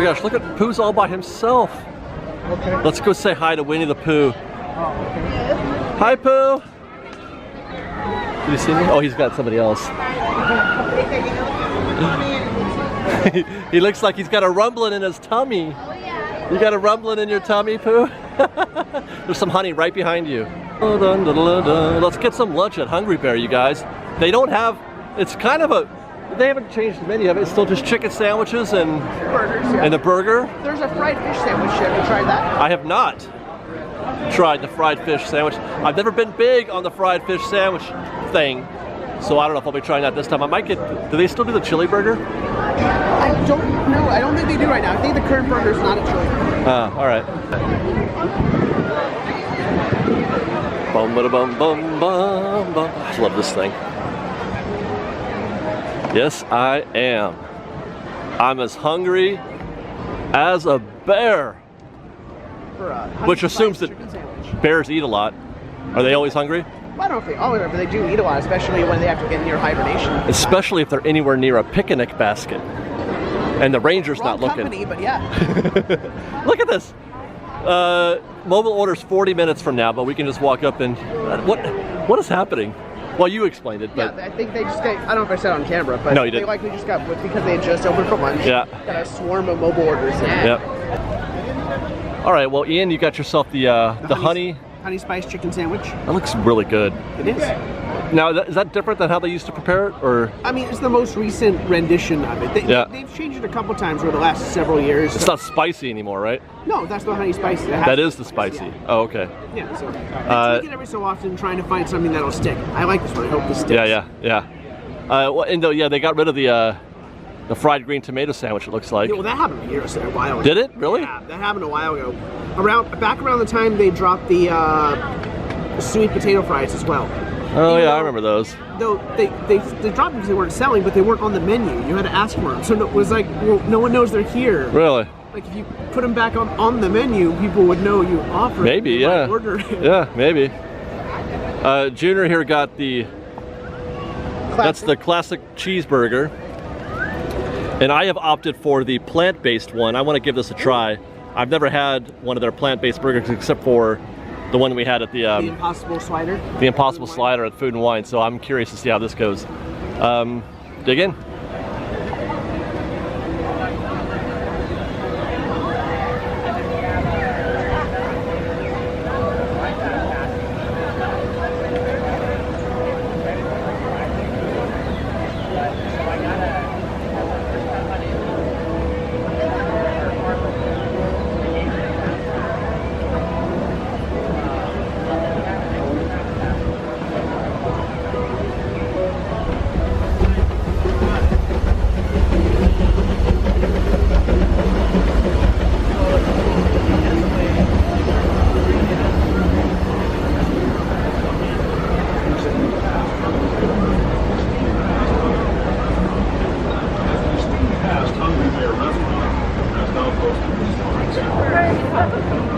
my gosh, look at Pooh's all by himself. Okay. Let's go say hi to Winnie the Pooh. Oh, okay. Hi, Pooh. Did you see me? Oh, he's got somebody else. He looks like he's got a rumbling in his tummy. You got a rumbling in your tummy, Pooh? There's some honey right behind you. Let's get some lunch at Hungry Bear, you guys. They don't have, it's kind of a, they haven't changed the menu of it. It's still just chicken sandwiches and Burgers, yeah. and a burger. There's a fried fish sandwich. Have you tried that? I have not tried the fried fish sandwich. I've never been big on the fried fish sandwich thing, so I don't know if I'll be trying that this time. I might get, do they still do the chili burger? I don't know. I don't think they do right now. I think the current burger is not a chili burger. All right. Bum ba bum bum bum bum. I love this thing. Yes, I am. I'm as hungry as a bear. Which assumes that bears eat a lot. Are they always hungry? Well, I don't know if they always are, but they do eat a lot, especially when they have to get near hibernation. Especially if they're anywhere near a picnic basket. And the ranger's Wrong not looking. company, but yeah. Look at this. Mobile order's 40 minutes from now, but we can just walk up and... What is happening? Well, you explained it, but... Yeah, I think they just got... I don't know if I said it on camera, but no, you they didn't. likely just got... Because they had just opened for lunch. Yeah. Got a swarm of mobile orders. Yep. All right, well, Ian, you got yourself the honey spice chicken sandwich. That looks really good. It is. Now, is that different than how they used to prepare it, or? I mean, it's the most recent rendition of it. They've changed it a couple times over the last several years. It's not spicy anymore, right? No, that's the honey spicy. That is the spicy. Yeah. Oh, okay. Yeah, so I take it every so often, trying to find something that'll stick. I like this one. I hope this sticks. Yeah. Well, and they got rid of the fried green tomato sandwich. It looks like. Yeah, well, that happened a while ago. Did it really? Yeah, that happened a while ago. Back around the time they dropped the sweet potato fries as well. Oh yeah, I remember those. Though they dropped them because they weren't selling, but they weren't on the menu. You had to ask for them. So it was like, well, no one knows they're here. Really? Like if you put them back on the menu, people would know you offered. Maybe, yeah. Order. Yeah, maybe. Junior here got the. That's the classic cheeseburger, and I have opted for the plant-based one. I want to give this a try. I've never had one of their plant-based burgers except for the one we had at the Impossible Slider. The Impossible Slider at Food and Wine. So I'm curious to see how this goes. Dig in.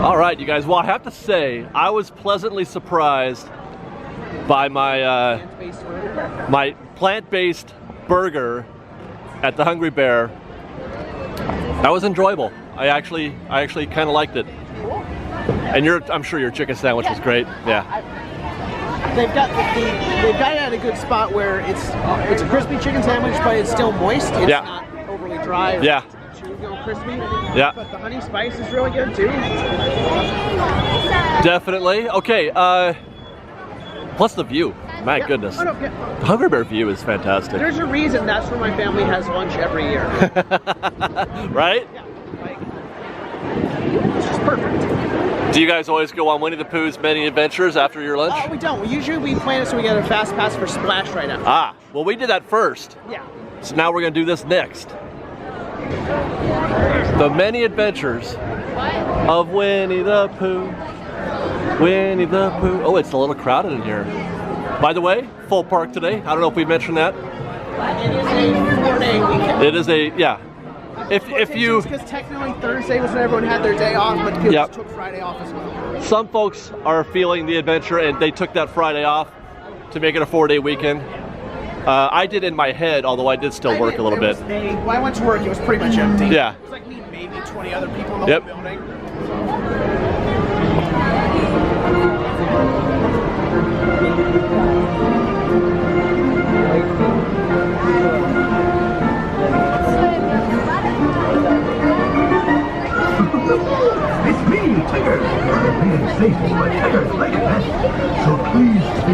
All right, you guys. Well, I have to say, I was pleasantly surprised by my my plant-based burger at the Hungry Bear. That was enjoyable. I actually kind of liked it. And I'm sure your chicken sandwich was great. Yeah. They've got it at a good spot where it's a crispy chicken sandwich, but it's still moist. It's not overly dry. Yeah. Crispy. Yeah. But the honey spice is really good too. Definitely. Okay. Plus the view. My goodness. The Hungry Bear view is fantastic. There's a reason that's where my family has lunch every year. Right? Yeah. It's just perfect. Do you guys always go on Winnie the Pooh's many adventures after your lunch? We don't. Usually we plan it so we get a fast pass for Splash right after. Ah, well we did that first. Yeah. So now we're going to do this next. The many adventures of Winnie the Pooh. Winnie the Pooh. Oh, it's a little crowded in here. By the way, full park today. I don't know if we mentioned that. It is a 4-day weekend. It is yeah. If you, because technically Thursday was when everyone had their day off, but people took Friday off as well. Some folks are feeling the adventure and they took that Friday off to make it a 4-day weekend. I did in my head, although I did still work a little bit. When I went to work, it was pretty much empty. Yeah. It was like me and maybe 20 other people in the whole building. It's me, Tigger. Being safe is what Tiggers like best. So please be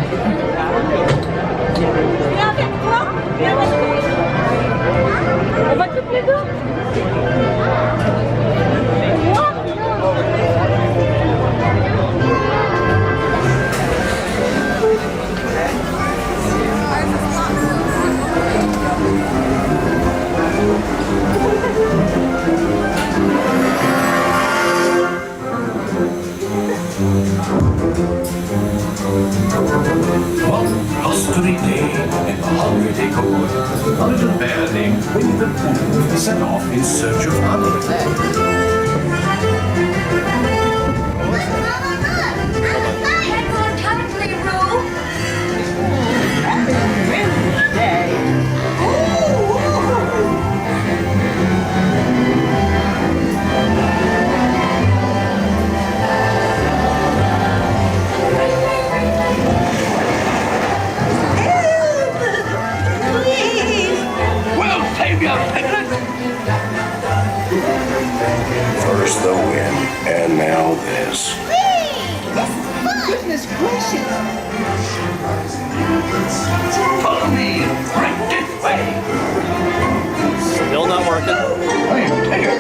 One blustery day in the hungry neighborhood, a little bear named Winnie the Pooh set off in search of honey. First the wind, and now this. Goodness gracious! Follow me, right this way. Still not working. I am Tigger.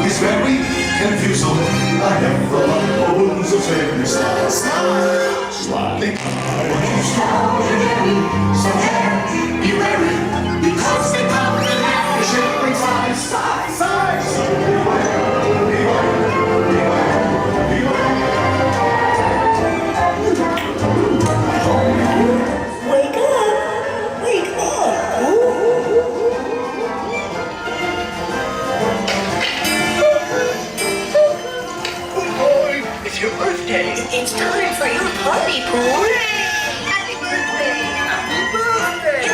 It's very confusing. I have the bones of sadness. Slide. Think I want you strong and heavy. So heavy, be wary. Because they come in the ship brings size. So beware. Wake up! Wake up! It's your birthday. It's time for your party, Pooh! Happy birthday! Happy birthday!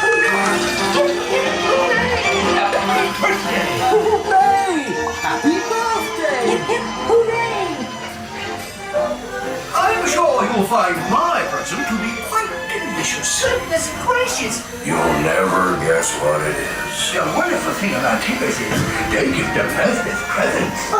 Hooray! Happy birthday! Hooray! I'm sure you'll find my present to be quite delicious. Goodness gracious! You'll never guess what it is. The wonderful thing about Tiggers is they give the best presents.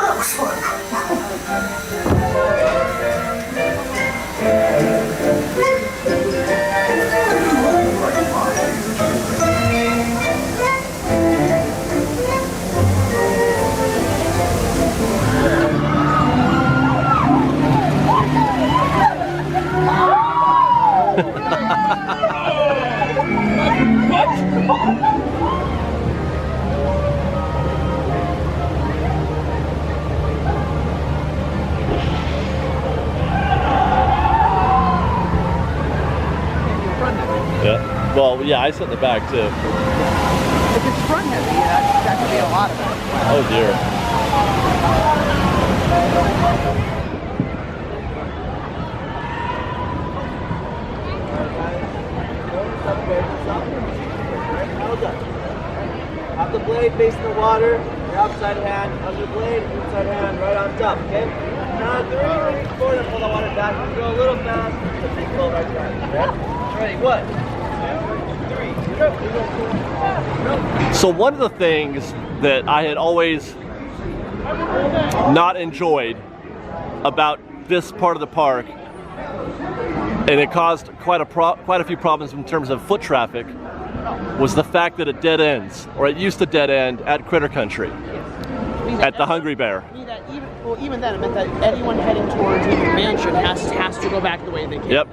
Yeah. Well, yeah, I sit in the back too. If it's front heavy, that could be a lot of it. Oh dear. Have the blade facing the water, your outside hand on the blade, inside hand right on top, okay? Now, reach forward and pull the water back. You go a little fast, so take a little right side, okay? Ready, 1, 2, 3, go. So one of the things that I had always not enjoyed about this part of the park, and it caused quite a few problems in terms of foot traffic, was the fact that it dead ends, or it used to dead end at Critter Country, at the Hungry Bear. Even then, it meant that anyone heading towards the mansion has to go back the way they came.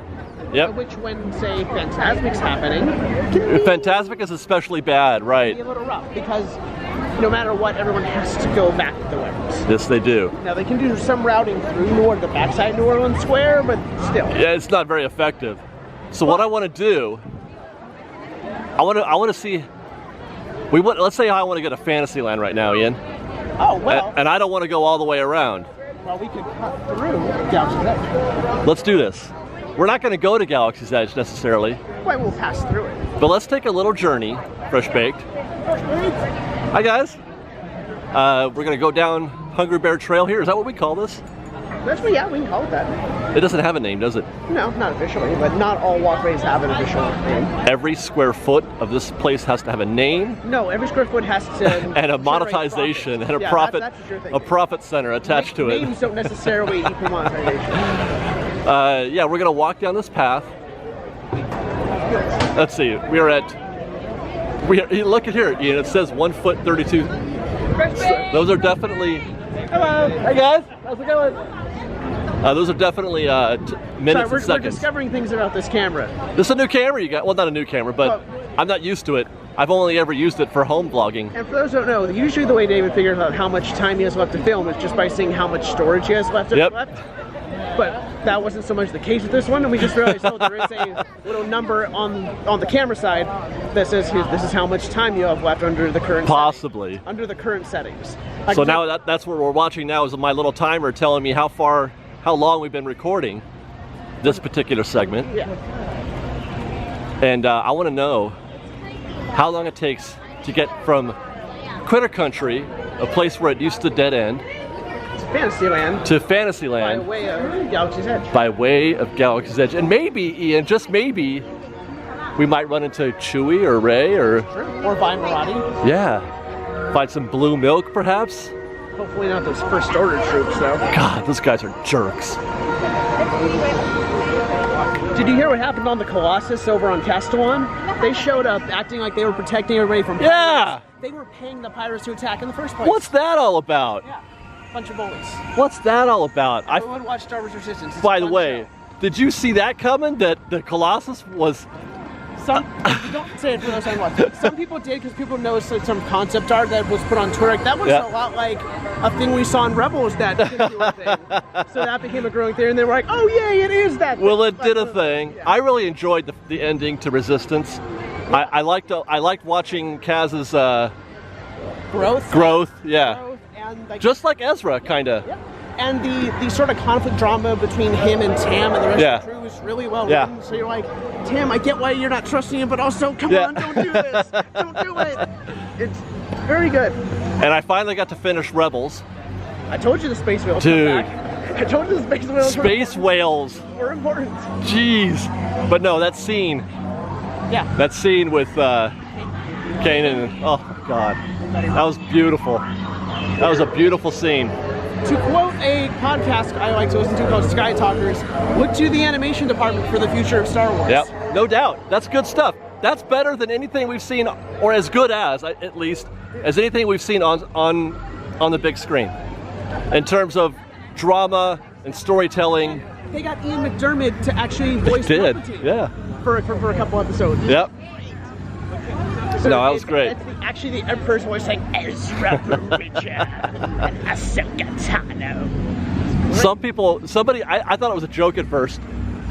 Yep. Which, when, say, Fantasmic's happening, Fantasmic is especially bad, right? be a little rough, because no matter what, everyone has to go back the way. Yes, they do. Now, they can do some routing through the backside New Orleans Square, but still. Yeah, it's not very effective. So what I want to do, I want to see. Let's say I want to go to Fantasyland right now, Ian. Oh, well. And I don't want to go all the way around. Well, we could cut through Galaxy's Edge. Let's do this. We're not going to go to Galaxy's Edge necessarily. Well, we'll pass through it. But let's take a little journey, FreshBaked. Hi guys. We're going to go down Hungry Bear Trail here. Is that what we call this? Yeah, we can call it that. It doesn't have a name, does it? No, not officially, but not all walkways have an official name. Every square foot of this place has to have a name. No, every square foot has to and a monetization and a profit, a profit center attached to it. Names don't necessarily equal monetization. Yeah, we're gonna walk down this path. Let's see. Look at here, Ian. It says 1 foot 32. Those are definitely. Hello. Hey guys, how's it going? Those are definitely minutes and seconds. We're discovering things about this camera. This is a new camera you got. Well, not a new camera, but I'm not used to it. I've only ever used it for home vlogging. And for those who don't know, usually the way David figures out how much time he has left to film is just by seeing how much storage he has left. But that wasn't so much the case with this one, and we just realized there is a little number on the camera side that says this is how much time you have left under the current under the current settings. So now that's what we're watching now is my little timer telling me how long we've been recording this particular segment. Yeah. And I want to know how long it takes to get from Critter Country, a place where it used to dead end, Fantasyland. To Fantasyland. By way of Galaxy's Edge. By way of Galaxy's Edge. And maybe, Ian, just maybe, we might run into Chewie or Rey or find Marati. Yeah. Find some blue milk, perhaps. Hopefully not those First Order troops, though. God, those guys are jerks. Did you hear what happened on the Colossus over on Castellan? They showed up acting like they were protecting everybody from pirates. Yeah! They were paying the pirates to attack in the first place. What's that all about? Yeah. Bunch of bullies. What's that all about? Everyone watched Star Wars Resistance. It's by the way, did you see that coming? That the Colossus was... Don't say it for those who watch. Some people did because people noticed some concept art that was put on Twitter. Like, that was a lot like a thing we saw in Rebels that didn't do a thing. So that became a growing theory, and they were like, "Oh yay, it is that." Well, it did a thing. Yeah. I really enjoyed the ending to Resistance. Yeah. I liked watching Kaz's growth. Yeah. Growth and like, just like Ezra, kind of. Yeah. And the sort of conflict drama between him and Tam and the rest of the crew is really well written. Yeah. So you're like, Tam, I get why you're not trusting him, but also, come on, don't do this. Don't do it. It's very good. And I finally got to finish Rebels. I told you the space whales. Dude. I told you the space whales. Space whales. Were important. Jeez. But no, that scene. Yeah. That scene with Kanan. Oh God, that was beautiful. That was a beautiful scene. To quote a podcast I like to listen to called Sky Talkers, look to the animation department for the future of Star Wars. Yep, no doubt. That's good stuff. That's better than anything we've seen, or as good as, at least, as anything we've seen on the big screen. In terms of drama and storytelling. They got Ian McDermott to actually voice Palpatine. Yeah. For a couple episodes. Yep. So no, that was great. It's actually the Emperor's voice saying Ezra Bridger and Ahsoka Tano. I thought it was a joke at first,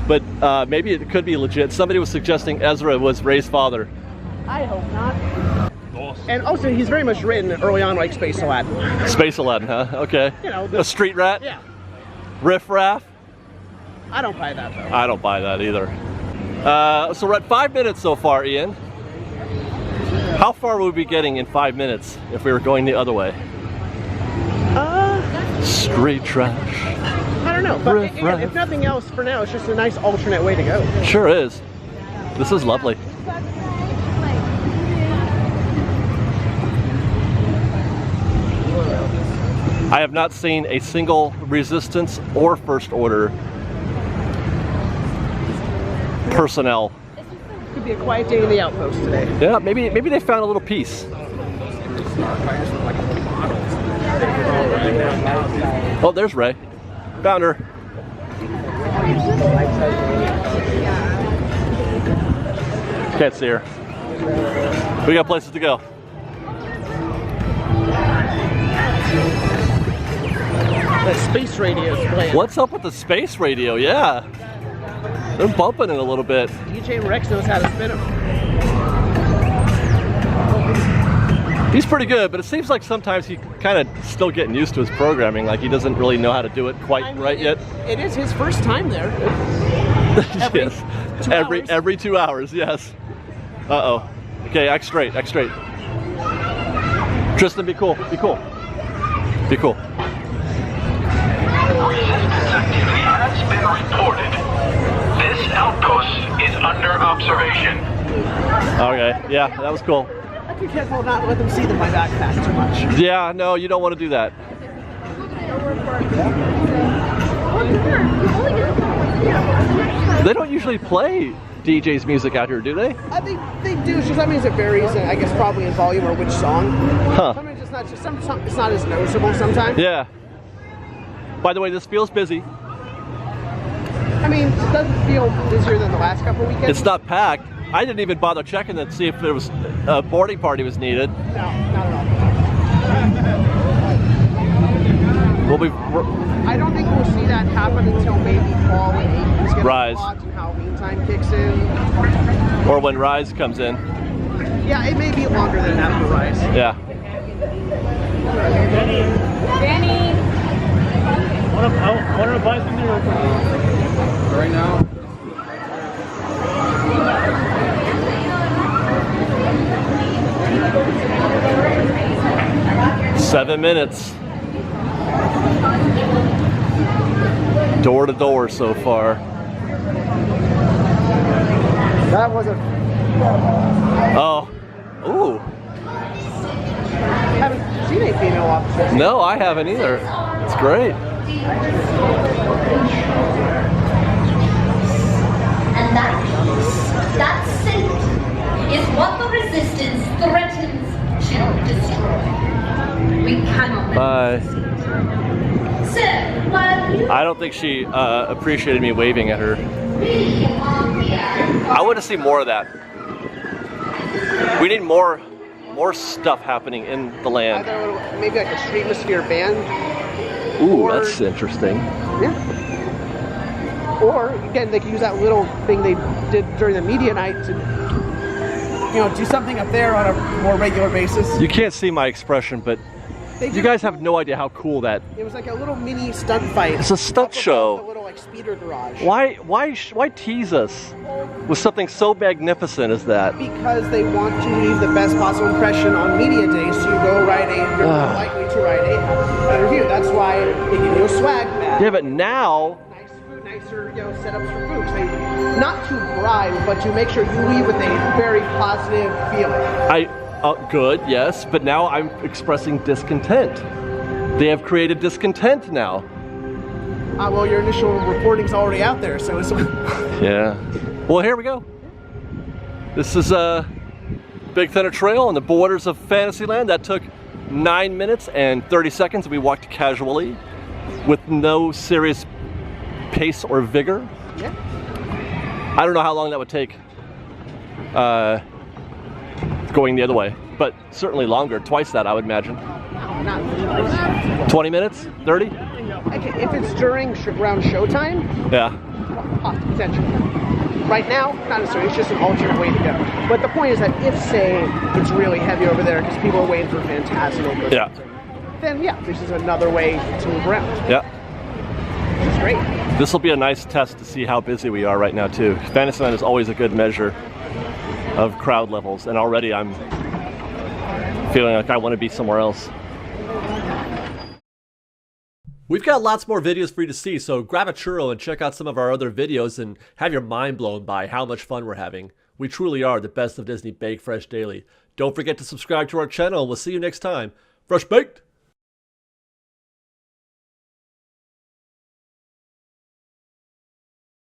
but maybe it could be legit. Somebody was suggesting Ezra was Rey's father. I hope not. And also, he's very much written early on like Space Aladdin. Space Aladdin, huh? Okay. You know, a street rat? Yeah. Riff Raff? I don't buy that, though. I don't buy that either. So we're at 5 minutes so far, Ian. How far would we be getting in 5 minutes if we were going the other way? Street trash. I don't know, but again, if nothing else, for now, it's just a nice alternate way to go. Sure is. This is lovely. I have not seen a single Resistance or First Order personnel. Could be a quiet day in the outpost today. Yeah, maybe they found a little peace. Oh, there's Rey. Found her. Can't see her. We got places to go. The space radio's playing. What's up with the space radio? Yeah. They're bumping it a little bit. DJ Rex knows how to spin them. He's pretty good, but it seems like sometimes he's kind of still getting used to his programming. Like he doesn't really know how to do it quite right yet. It is his first time there. Yes. Every 2 hours, yes. Uh-oh. Okay, act straight, act straight. Tristan, be cool, be cool. Be cool. Resistance activity has been reported. This outpost is under observation. Okay, yeah, that was cool. Be careful not to let them see my backpack too much. Yeah, no, you don't want to do that. They don't usually play DJ's music out here, do they? I think they do. It's just that means it varies, I guess, probably in volume or which song. Huh. Sometimes it's not just it's not as noticeable sometimes. Yeah. By the way, this feels busy. I mean, it doesn't feel busier than the last couple of weekends. It's not packed. I didn't even bother checking to see if there was a boarding party was needed. No, not at all. I don't think we'll see that happen until maybe fall when April's getting Rise. hot and Halloween time kicks in. Or when Rise comes in. Yeah, it may be longer than that for Rise. Yeah. Danny! I want to buy something right now. 7 minutes. Door to door so far. That wasn't. Oh. Ooh. Haven't seen a female officer. No, I haven't either. It's great. And that scent is what the resistance threatens to destroy. We cannot. Bye. So, while you I don't think she appreciated me waving at her. I want to see more of that. We need more stuff happening in the land. Either maybe like a Streetmosphere band. Ooh, or, that's interesting. Yeah. Or again, they could use that little thing they did during the media night to, do something up there on a more regular basis. You can't see my expression, but you guys have no idea how cool that. It was like a little mini stunt fight. It's a stunt show. A little like speeder garage. Why tease us with something so magnificent as that? Because they want to leave the best possible impression on media day, so you go you're more likely to write a review. That's why they give you a swag bag. Yeah, but now. Nice food, nicer setups for food. They, not to bribe, but to make sure you leave with a very positive feeling. Good, yes, but now I'm expressing discontent. They have created discontent now. Well, your initial reporting's already out there, so it's... Yeah. Well, here we go. This is Big Thunder Trail on the borders of Fantasyland. That took 9 minutes and 30 seconds. We walked casually with no serious pace or vigor. Yeah. I don't know how long that would take going the other way, but certainly longer, twice that I would imagine. Not 20 minutes? 30? if it's during around showtime, Yeah. potentially. Right now, not necessarily. It's just an alternate way to go. But the point is that if, say, it's really heavy over there because people are waiting for Fantasyland, Yeah. then yeah, this is another way to move around. Yeah. Which is great. This will be a nice test to see how busy we are right now too. Fantasyland is always a good measure of crowd levels, and already I'm feeling like I want to be somewhere else. We've got lots more videos for you to see, so grab a churro and check out some of our other videos and have your mind blown by how much fun we're having. We truly are the best of Disney Bake Fresh Daily. Don't forget to subscribe to our channel, and we'll see you next time. Fresh Baked!